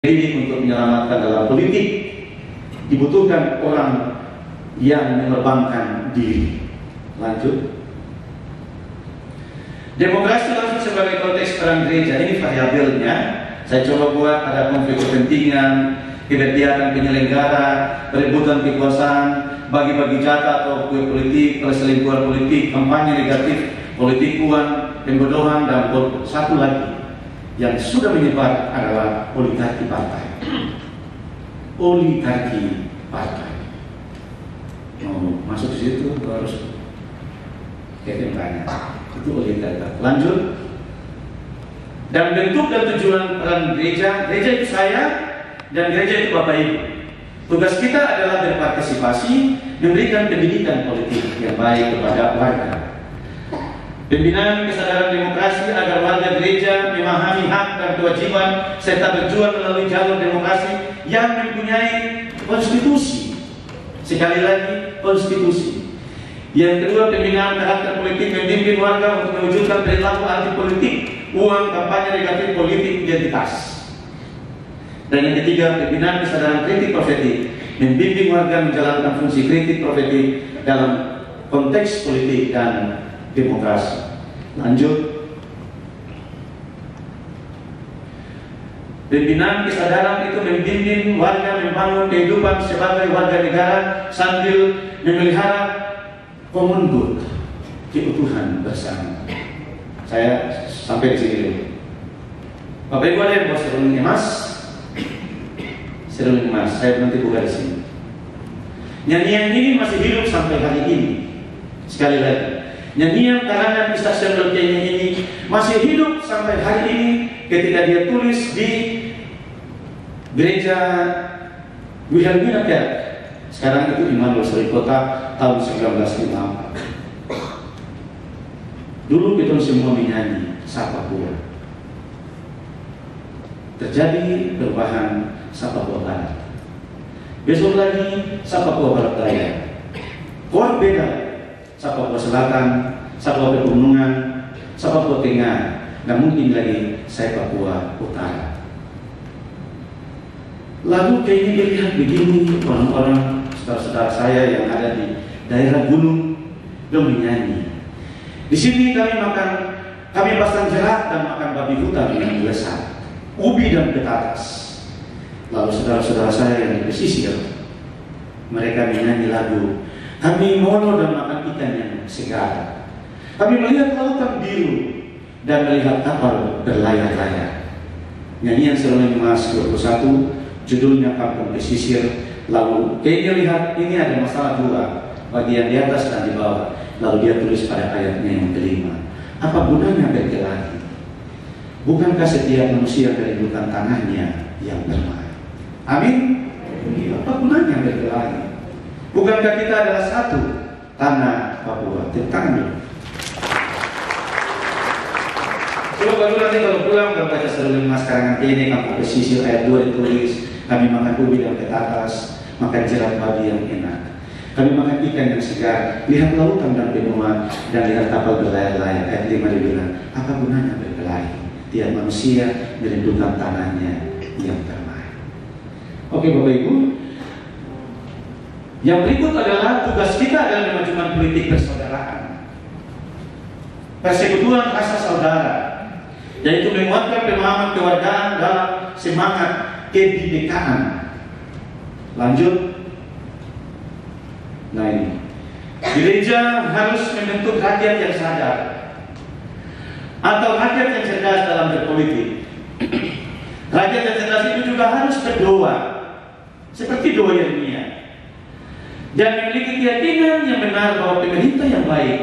Ini untuk menyelamatkan dalam politik dibutuhkan orang yang menerbangkan diri. Lanjut. Demokrasi langsung sebagai konteks peran gereja, ini variabelnya. Saya coba buat ada konflik kepentingan, kegiatan penyelenggara, perebutan kekuasaan, bagi-bagi jatah atau kue politik, perselingkuhan politik, kampanye negatif, politik uang, pembodohan, dan satu lagi yang sudah menyebar adalah oligarki partai. Oligarki partai. Mau masuk di situ harus kita tanya. Itu oligarki. Lanjut. Dan bentuk dan tujuan peran gereja, gereja itu saya dan gereja itu Bapak Ibu. Tugas kita adalah berpartisipasi, memberikan pendidikan politik yang baik kepada warga. Pembinaan kesadaran demokrasi agar warga gereja memahami hak dan kewajiban serta berjuang melalui jalur demokrasi yang mempunyai konstitusi. Sekali lagi, konstitusi. Yang kedua, pembinaan karakter politik membimbing warga untuk mewujudkan perilaku anti politik, uang, kampanye negatif, politik, identitas. Dan yang ketiga, pembinaan kesadaran kritik profetik membimbing warga menjalankan fungsi kritik profetik dalam konteks politik dan demokrasi. Lanjut. Pembinaan kesadaran itu membimbing warga membangun kehidupan sebagai warga negara sambil memelihara common good, keutuhan bersama. Saya sampai di sini dulu. Bapak Ibu ada yang mau seruling emas? Seruling emas, saya nanti buka di sini. Nyanyian ini masih hidup sampai hari ini. Sekali lagi, nyanyian karangan di stasiun Kenya ini masih hidup sampai hari ini ketika dia tulis di gereja Wilhelmina Kerk. Sekarang itu Immanuel Sri Kota tahun 1954. Dulu kita semua menyanyi Sapa Pura. Terjadi perubahan Sapa Pura Barat. Besok lagi Sapa Pura Barat Daya. Kor beda. Sapa Pura Selatan, Sapa Pura Pegunungan, Sapa Pura Tengah, dan mungkin lagi Sapa Pura Utara. Lalu kayaknya dilihat begini orang-orang saudara-saudara saya yang ada di daerah gunung belum menyanyi. Di sini kami pasang jerat dan makan babi hutan yang biasa, ubi dan petatas. Lalu saudara-saudara saya yang di pesisir, mereka menyanyi lagu kami mono dan makan ikan yang segar. Kami melihat lautan biru dan melihat kapal berlayar-layar. Nyanyian Seruling Emas 21, judulnya Kampung Pesisir. Lalu kayaknya lihat ini ada masalah dua, bagian di atas dan di bawah. Lalu dia tulis pada ayatnya yang kelima, apa gunanya berkelahi? Bukankah setiap manusia merindukan tanahnya yang bermain? Amin. Apa gunanya berkelahi? Bukankah kita adalah satu tanah Papua? Tetangga. Coba baru nanti kalau pulang baca Seruling Emas karangan ini Kampung Pesisir ayat 2 ditulis, kami makan ubi dan petatas, makan jerat babi yang enak. Kami makan ikan yang segar, lihat lautan dan benua, dan lihat kapal berlayar-layar. Ayat 5 dibilang, apa gunanya berkelahi? Tiap manusia merindukan tanahnya yang terbaik. Oke Bapak Ibu, yang berikut adalah tugas kita adalah memajukan politik persaudaraan, persekutuan rasa saudara, yaitu menguatkan pemahaman kewargaan dalam semangat kebinekaan. Lanjut. Nah ini, gereja harus membentuk rakyat yang sadar atau rakyat yang cerdas dalam berpolitik. Rakyat yang cerdas itu juga harus berdoa seperti doa Yeremia dan memiliki keyakinan yang benar bahwa pemerintah yang baik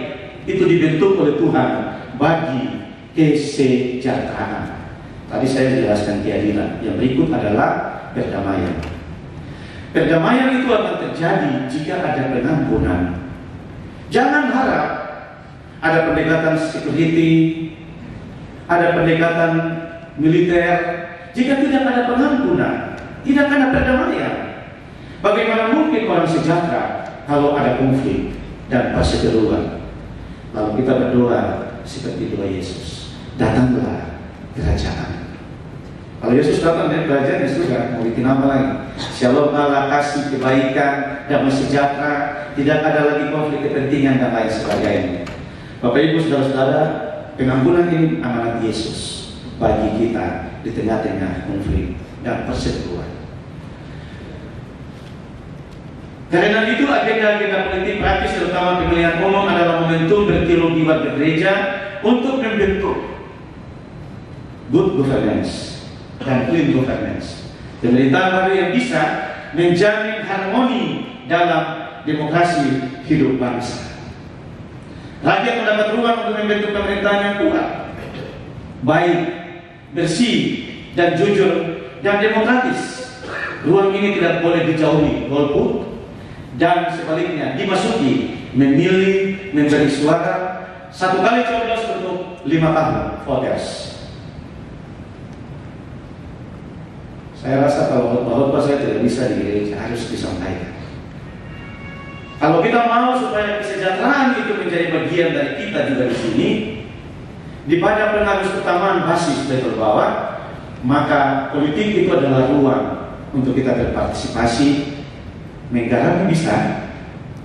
itu dibentuk oleh Tuhan bagi kesejahteraan. Tadi saya jelaskan keadilan. Yang berikut adalah perdamaian. Perdamaian itu akan terjadi jika ada pengampunan. Jangan harap ada pendekatan security, ada pendekatan militer. Jika tidak ada pengampunan, tidak ada perdamaian. Bagaimana mungkin orang sejahtera kalau ada konflik dan perseteruan? Lalu kita berdoa seperti doa Yesus, datanglah kerajaan. Kalau Yesus datang dan belajar di surga, mau bikin apa lagi? Shalom Allah, kasih, kebaikan, damai sejahtera, tidak ada lagi konflik kepentingan dan lain sebagainya. Bapak Ibu saudara-saudara, pengampunan ini amanat Yesus bagi kita di tengah-tengah konflik dan perseteruan. Karena itu agenda-agenda politik praktis terutama pemilihan umum adalah momentum berteologi warga gereja untuk membentuk good governance dan clean governance, pemerintahan baru yang bisa menjamin harmoni dalam demokrasi hidup bangsa. Rakyat mendapat ruang untuk membentuk pemerintahan yang kuat, baik, bersih, dan jujur, dan demokratis. Ruang ini tidak boleh dijauhi, golput, dan sebaliknya dimasuki, memilih, memberi suara, 1 kali coblos untuk 5 tahun voters. Saya rasa kalau khotbah saya tidak bisa di gereja, harus disampaikan. Kalau kita mau supaya kesejahteraan itu menjadi bagian dari kita juga di sini, di pada pengaruh utamaan basis level bawah, maka politik itu adalah ruang untuk kita berpartisipasi, menggarami bisa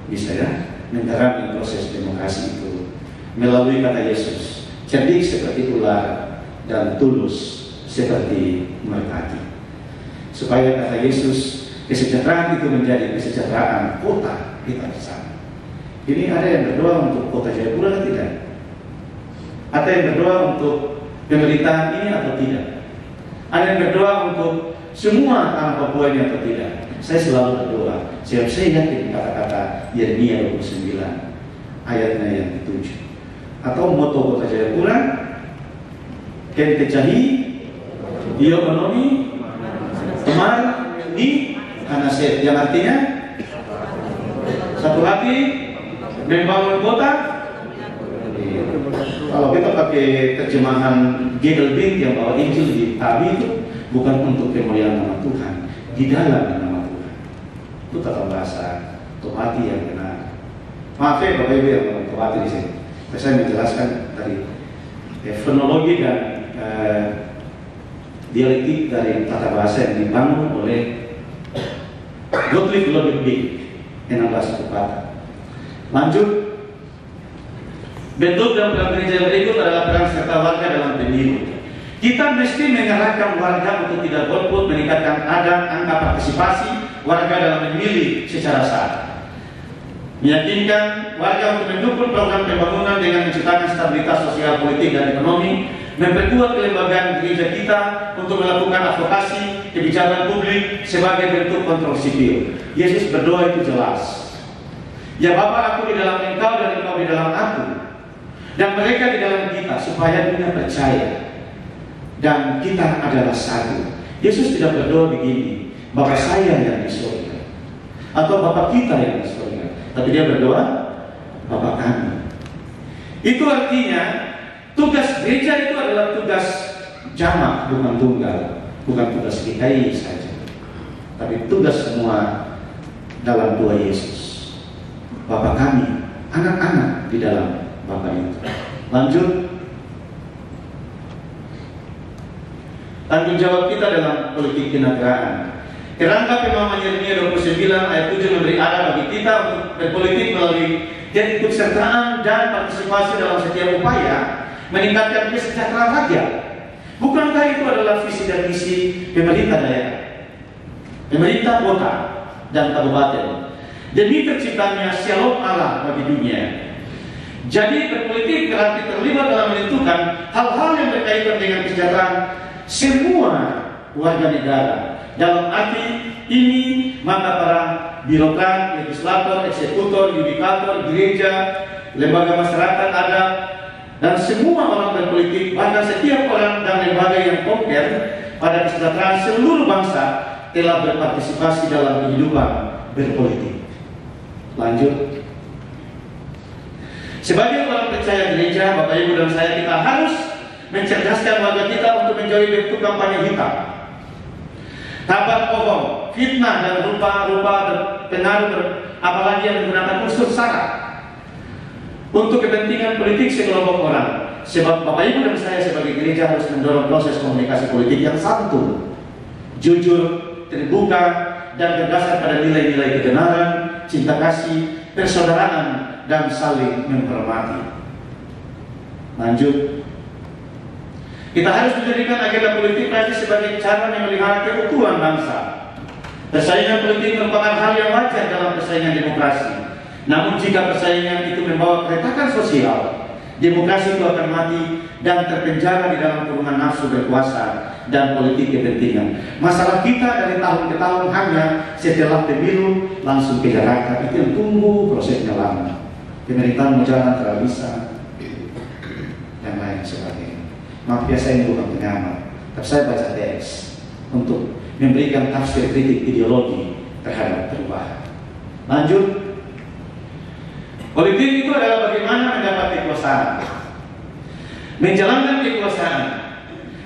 ya, menggarami proses demokrasi itu melalui kata Yesus, cerdik seperti ular dan tulus seperti merpati. Supaya kata Yesus, kesejahteraan itu menjadi kesejahteraan kota kita bersama. Ini ada yang berdoa untuk kota Jayapura atau tidak? Ada yang berdoa untuk pemerintahan ini atau tidak? Ada yang berdoa untuk semua tanah Papua ini atau tidak? Saya selalu berdoa. Saya yakin kata-kata Yeremia 29 ayatnya yang ke-7. Atau moto kota Jayapura, Kente Cahi, Ekonomi, Temar di Anaset, yang artinya satu hati membangun kota. Kalau kita pakai terjemahan Gedelbing yang bawa Injil di Tabi itu bukan untuk kemuliaan nama Tuhan, di dalam nama Tuhan. Itu kata bahasa Tohati yang benar. Maaf ya Bapak Ibu yang ngomong Tohati di sini. Saya menjelaskan dari fonologi dan dialektik dari tata bahasa yang dibangun oleh Gottlieb Ludwig, 16 kepala. Lanjut, bentuk dan peran gereja yang berikut adalah peran serta warga dalam pemilu. Kita mesti mengarahkan warga untuk tidak golput, meningkatkan angka partisipasi warga dalam memilih secara sah. Meyakinkan warga untuk mendukung program pembangunan dengan menciptakan stabilitas sosial, politik, dan ekonomi, memperkuat kelembagaan gereja kita untuk melakukan advokasi kebijakan publik sebagai bentuk kontrol sipil. Yesus berdoa itu jelas. Ya Bapa, aku di dalam Engkau dan Engkau di dalam aku, dan mereka di dalam kita, supaya dunia percaya dan kita adalah satu. Yesus tidak berdoa begini, Bapa saya yang di surga, atau Bapa kita yang di surga, tapi dia berdoa Bapa kami. Itu artinya tugas gereja itu adalah tugas jamak, bukan tunggal, bukan tugas GKI saja, tapi tugas semua dalam doa Yesus. Bapa kami, anak-anak di dalam Bapa itu. Lanjut, tanggung jawab kita dalam politik kenegaraan. Kerangka pemahaman Yeremia 29 ayat 7 memberi arah bagi kita untuk berpolitik melalui keikutsertaan dan partisipasi dalam setiap upaya meningkatkan kesejahteraan rakyat. Bukankah itu adalah visi dan misi pemerintah daerah, pemerintah kota dan kabupaten, demi terciptanya shalom Allah bagi dunia? Jadi berpolitik berarti terlibat dalam menentukan hal-hal yang berkaitan dengan kesejahteraan semua warga negara. Dalam arti ini, maka para birokrat, legislator, eksekutor, yudikator, gereja, lembaga masyarakat adat, dan semua orang berpolitik, bahkan setiap orang dan lembaga yang konkret pada kesejahteraan seluruh bangsa telah berpartisipasi dalam kehidupan berpolitik. Lanjut. Sebagai orang percaya gereja, Bapak Ibu dan saya, kita harus mencerdaskan warga kita untuk menjauhi bentuk kampanye hitam, kabar bohong, fitnah, dan rupa-rupa pengaruh, apalagi yang menggunakan unsur sara untuk kepentingan politik sekelompok orang. Sebab Bapak Ibu dan saya sebagai gereja harus mendorong proses komunikasi politik yang santun, jujur, terbuka, dan berdasar pada nilai-nilai kebenaran, cinta kasih, persaudaraan, dan saling menghormati. Lanjut. Kita harus menjadikan agenda politik praktis sebagai cara memelihara keutuhan bangsa. Persaingan politik merupakan hal yang wajar dalam persaingan demokrasi. Namun jika persaingan itu membawa keretakan sosial, demokrasi itu akan mati dan terpenjara di dalam kurungan nafsu berkuasa dan politik kepentingan. Masalah kita dari tahun ke tahun hanya setelah pemilu langsung ke Jakarta, itu yang tunggu prosesnya lama. Pemerintahan mau jalan tidak bisa, dan lain sebagainya. Maaf ya, saya ini bukan pengamat, tapi saya baca teks untuk memberikan tafsir kritik ideologi terhadap perubahan. Lanjut. Politik itu adalah bagaimana mendapat kekuasaan, menjalankan kekuasaan,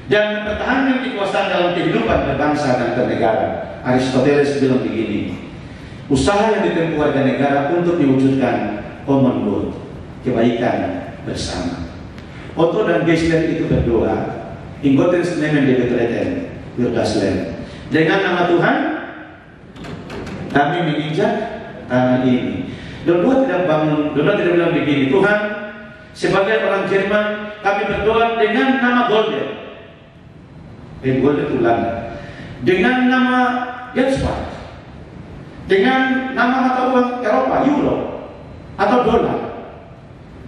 dan mempertahankan kekuasaan dalam kehidupan berbangsa dan bernegara. Aristoteles bilang begini, usaha yang ditempuh warga negara untuk mewujudkan common good, kebaikan bersama. Otto dan Geisler itu berdoa, in Gottes Namen wir betreten wir das Land. Dengan nama Tuhan, kami menginjak tanah ini. Dua tidak bilang begini, Tuhan, sebagai orang Jerman, kami berdoa dengan nama Golden. Golden itu Belanda. Dengan nama Genspark. Dengan nama mata uang Eropa, Euro, atau dolar.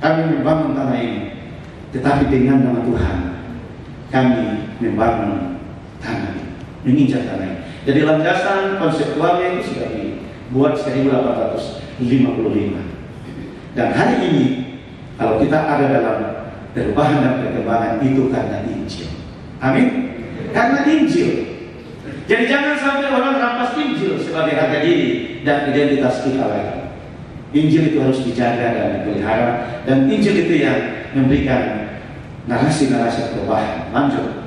Kami membangun tanah ini. Tetapi dengan nama Tuhan, kami membangun tanah ini, menginjak tanah ini. Jadi landasan konseptualnya itu sudah dibuat 1855. Dan hari ini, kalau kita ada dalam perubahan dan perkembangan, itu karena Injil. Amin? Karena Injil. Jadi jangan sampai orang rampas Injil sebagai harga diri dan identitas kita lagi. Injil itu harus dijaga dan dipelihara, dan Injil itu yang memberikan narasi-narasi perubahan. Lanjut.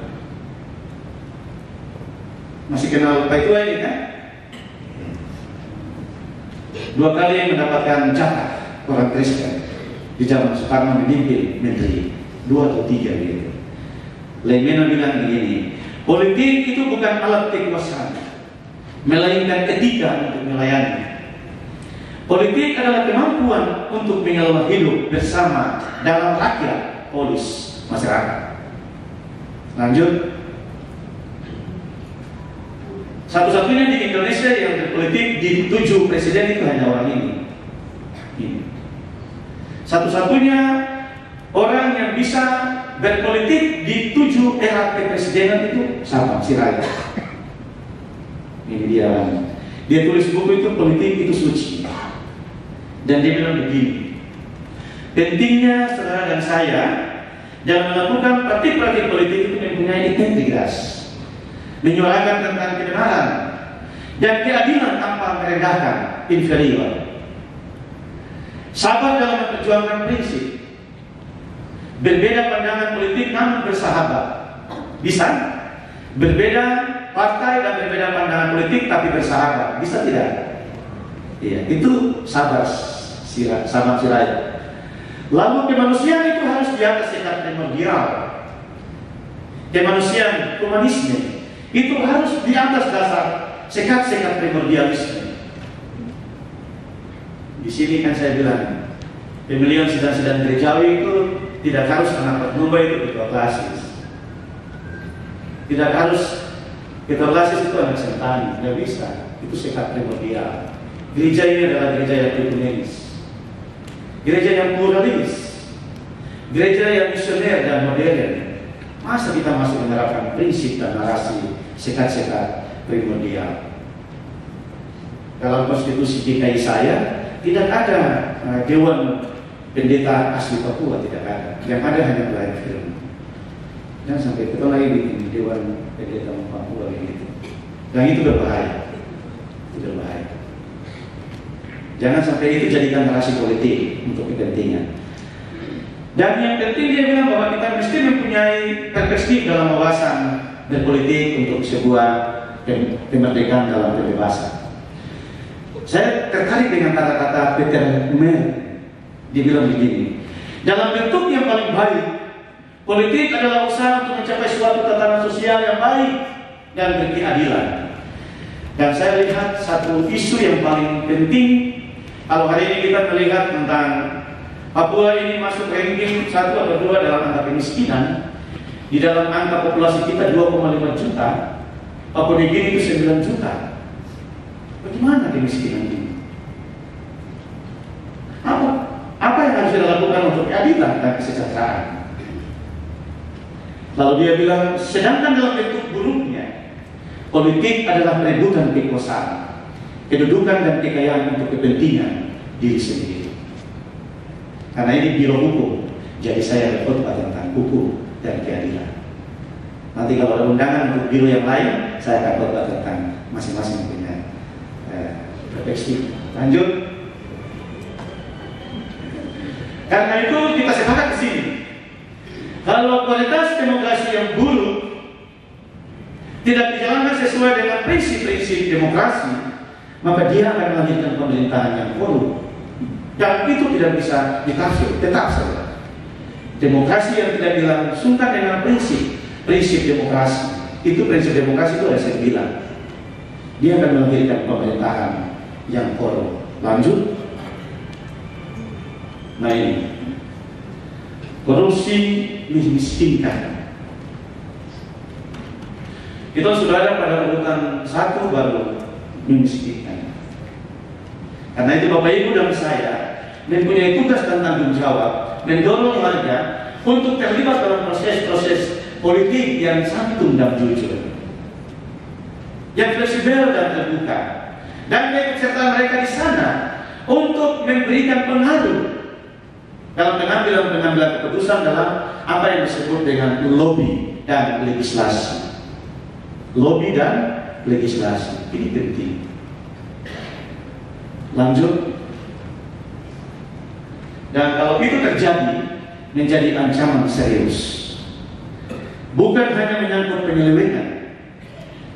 Masih kenal Pak Tua ini kan? 2 kali mendapatkan jatah orang Kristen di zaman Soekarno memimpin menteri, 2 atau 3 gitu. Leimena bilang begini, politik itu bukan alat kekuasaan, melainkan etika untuk melayani. Politik adalah kemampuan untuk mengelola hidup bersama dalam rakyat, polis, masyarakat. Lanjut. Satu-satunya di Indonesia yang berpolitik di 7 presiden itu hanya orang ini. Satu-satunya orang yang bisa berpolitik di 7 era kepresidenan itu sama, Sirait. Ini dia. Dia tulis buku itu, Politik itu Suci. Dan dia bilang begini, pentingnya saudara dan saya dalam melakukan praktik-praktik politik itu mempunyai integritas, menyuarakan tentang kebenaran dan keadilan tanpa merendahkan inferior, sabar dalam memperjuangkan prinsip, berbeda pandangan politik namun bersahabat. Bisa? Berbeda partai dan berbeda pandangan politik tapi bersahabat. Bisa tidak? Iya, itu sabar Sirait. Lalu kemanusiaan itu harus di atas sekat primordial. Kemanusiaan, humanisme itu harus di atas dasar sekat-sekat primordialisme. Di sini kan saya bilang, pemilihan sidang-sidang gerejawi itu tidak harus anak Mumbai itu ketua klasis. Tidak harus ketua klasis itu anak sentani, tidak bisa. Itu sekat primordial. Gereja ini adalah gereja yang ekumenis, gereja yang pluralis, gereja yang misioner dan modern. Masa kita masih menerapkan prinsip dan narasi sekat-sekat primordial? Dalam konstitusi DKI saya tidak ada Dewan Pendeta Asli Papua, tidak ada. Yang ada hanya pelayan firman. Dan sampai kita lagi di Dewan Pendeta Papua begitu. Dan itu berbahaya. Itu berbahaya. Jangan sampai itu jadikan narasi politik untuk kepentingan. Dan yang penting dia bilang bahwa kita mesti mempunyai perspektif dalam wawasan berpolitik untuk sebuah kemerdekaan dalam kebebasan. Saya tertarik dengan kata-kata Peter Mer. Dia bilang begini, dalam bentuk yang paling baik Politik adalah usaha untuk mencapai suatu tatanan sosial yang baik dan berkeadilan. Dan saya lihat satu isu yang paling penting, kalau hari ini kita melihat tentang Papua ini masuk ranking 1 atau 2 dalam angka kemiskinan. Di dalam angka populasi kita 2,5 juta, Papua Nugini itu 9 juta. Bagaimana kemiskinan ini? Apa yang harus dilakukan untuk keadilan dan kesejahteraan? Lalu dia bilang, sedangkan dalam bentuk buruknya, politik adalah perebutan kekuasaan, kedudukan dan kekayaan untuk kepentingan diri sendiri. Karena ini biro hukum, jadi saya berkhotbah tentang hukum dan keadilan. Nanti kalau ada undangan untuk biro yang lain, saya akan khotbah tentang masing-masing punya perspektif. Lanjut. Karena itu kita sepakat di sini. Kalau kualitas demokrasi yang buruk tidak dijalankan sesuai dengan prinsip-prinsip demokrasi, maka dia akan melahirkan pemerintahan yang korup. Dan itu tidak bisa ditafsir, tetap saja. Demokrasi yang tidak dilangsungkan dengan prinsip demokrasi. Itu prinsip demokrasi itu ada 9. Dia akan melahirkan pemerintahan yang korup. Lanjut. Nah ini, korupsi miskinkan. Kita sudah ada pada urutan 1 baru memiskinkan. Karena itu Bapak Ibu dan saya mempunyai tugas dan tanggung jawab mendorong warga untuk terlibat dalam proses-proses politik yang santun dan jujur, yang fleksibel dan terbuka, dan keikutsertaan mereka di sana untuk memberikan pengaruh dalam pengambilan keputusan dalam apa yang disebut dengan lobby dan legislasi. Lobby dan legislasi ini penting. Lanjut. Dan kalau itu terjadi, menjadi ancaman serius. Bukan hanya menyangkut penyelewengan,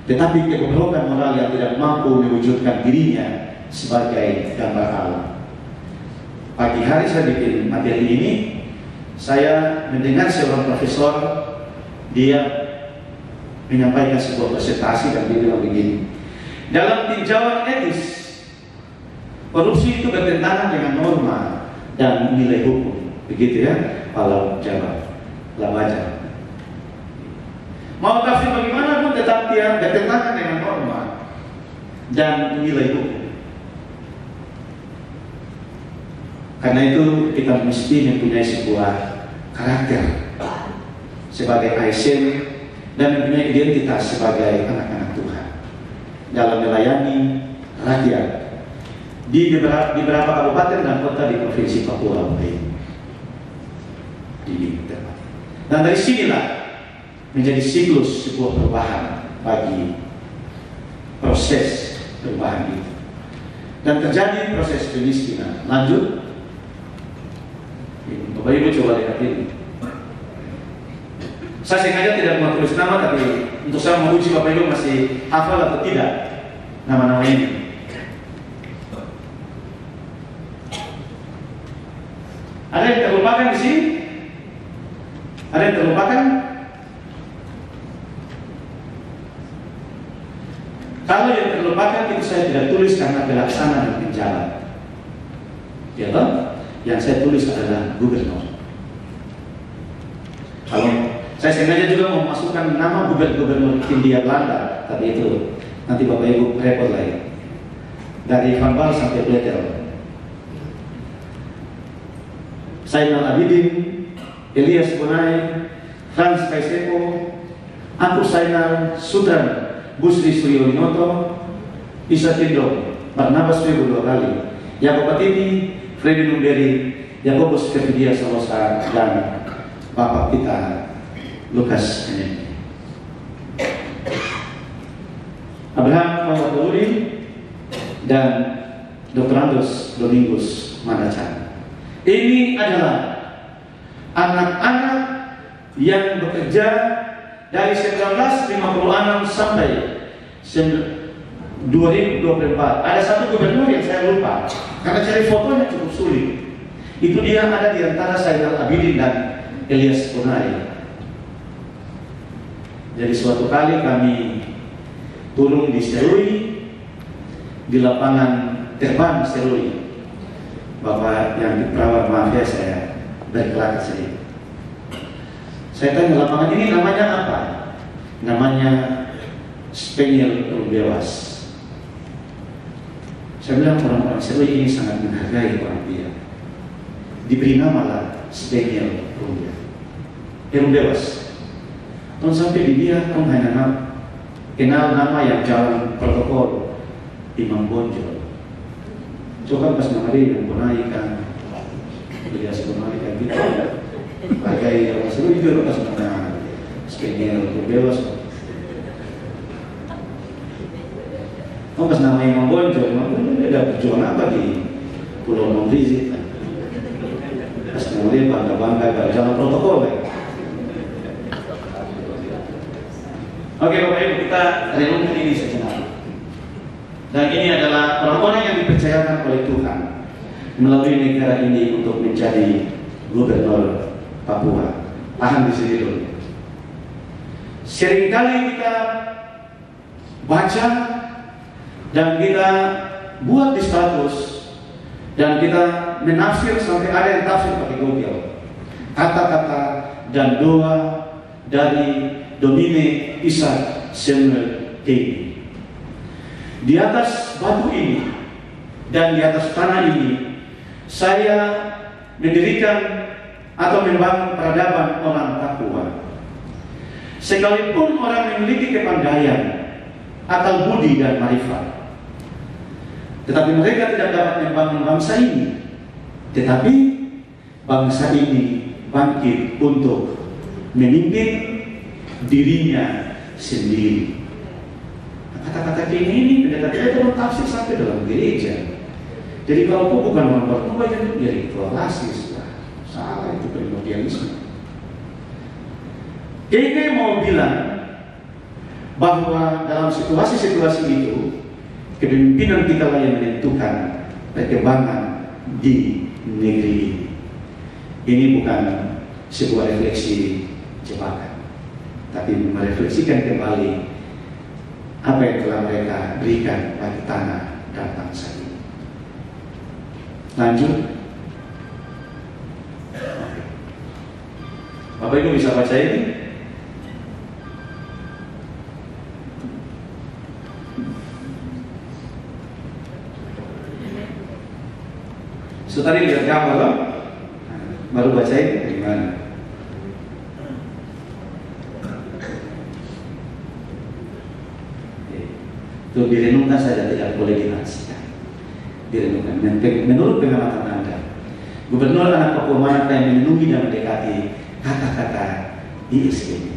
tetapi kebobrokan moral yang tidak mampu mewujudkan dirinya sebagai gambar alam. Pagi hari saya bikin materi ini, saya mendengar seorang profesor, dia menyampaikan sebuah presentasi dan dia bilang begini, dalam tinjauan etis, korupsi itu bertentangan dengan norma dan nilai hukum, begitu ya, kalau jabat, lah baca. Mau tafsir bagaimana pun tetap dia bertentangan dengan norma dan nilai hukum. Karena itu kita mesti mempunyai sebuah karakter sebagai ASN dan mempunyai identitas sebagai anak-anak Tuhan dalam melayani rakyat di beberapa kabupaten dan kota di provinsi Papua. Dan dari sinilah menjadi siklus sebuah perubahan bagi proses perubahan itu. Dan terjadi proses kemiskinan. Lanjut. Bapak Ibu coba lihat ini. Saya sengaja tidak mau tulis nama, tapi untuk saya menguji Bapak Ibu masih hafal atau tidak nama-nama ini. Ada yang terlupakan di sini? Ada yang terlupakan? Kalau yang terlupakan itu saya tidak tulis karena pelaksana dan penjalan. Ya toh? Yang saya tulis adalah gubernur. Kalau saya sengaja juga memasukkan nama gubernur Hindia Belanda, tapi itu nanti Bapak Ibu repot lagi. Dari Van Baal sampai Pletel. Zainal Abidin, Elias Bonai, Frans Kaisepo, Aku Zainal, Sutran, Busri Suryolinoto, Isa Tindo, Barnabas Webo 2 kali, Yakob Patini, Freddy Numberi, Yakobus Kefidia Salosa, dan Bapak kita Lukas ini. Abraham Mawaduri dan Dr. Andus Domingus Manacan. Ini adalah anak-anak yang bekerja dari 1956 sampai 2024. Ada satu gubernur yang saya lupa karena cari fotonya cukup sulit. Itu dia ada di antara Zainal Abidin dan Elias Bonai. Jadi suatu kali kami turun di Serui, di lapangan terbang Serui. Bapak yang di perawat, maaf ya saya berkelakar sedikit. Saya tanya, lapangan ini namanya apa? Namanya Spaniel Rumbewas. Saya bilang orang-orang Serui ini sangat menghargai orang dia. Diberi nama lah Spaniel Rumbewas. Tuan sampai di dia, tuan hanya kenal nama yang jalan protokol Imam Bonjol. Coba pas nama dia yang bonaikan, beliau bonaikan gitu. Hargai orang Serui juga pas nama Spaniel Rumbewas. Oh, pas nama Imam Bonjol, dia ada perjuangan apa di Pulau Monrizi? Pas nama dia bangga-bangga jalan protokol ya. Oke Bapak Ibu, kita renungkan ini sejenak. Dan ini adalah orang-orang yang dipercayakan oleh Tuhan melalui negara ini untuk menjadi gubernur Papua. Tahan di sini dulu. Seringkali kita baca dan kita buat di status dan kita menafsir sampai ada yang tafsir pakai Google. Kata-kata dan doa dari Domine Isaac Samuel David. Di atas batu ini dan di atas tanah ini saya mendirikan atau membangun peradaban orang Papua. Sekalipun orang memiliki kepandaian atau budi dan marifat, tetapi mereka tidak dapat membangun bangsa ini. Tetapi bangsa ini bangkit untuk memimpin dirinya sendiri. Kata-kata ini pendeta-pendeta dalam tafsir sampai dalam gereja. Jadi kalau kau bukan orang Papua, jadi rasis lah. Salah, itu primordialisme. Kayaknya mau bilang bahwa dalam situasi-situasi itu kepemimpinan kita lah yang menentukan perkembangan di negeri ini. Ini bukan sebuah refleksi jebakan, tapi merefleksikan kembali apa yang telah mereka berikan bagi tanah dan bangsa ini. Lanjut. Bapak Ibu bisa baca ini? So tadi lihat gambar loh, baru bacain gimana? Itu direnungkan saja, tidak boleh dinasikan. Direnungkan. Menurut pengamatan Anda, Gubernur anak Papua manakah yang memenuhi dan mendekati kata-kata ISG ini?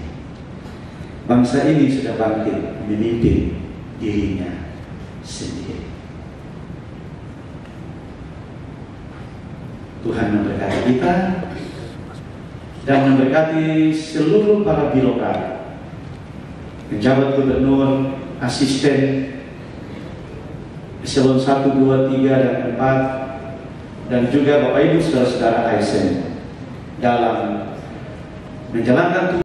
Bangsa ini sudah bangkit memimpin dirinya sendiri. Tuhan memberkati kita dan memberkati seluruh para birokrat, penjabat gubernur, asisten, eselon 1, 2, 3, dan 4, dan juga Bapak Ibu saudara-saudara ASN dalam menjalankan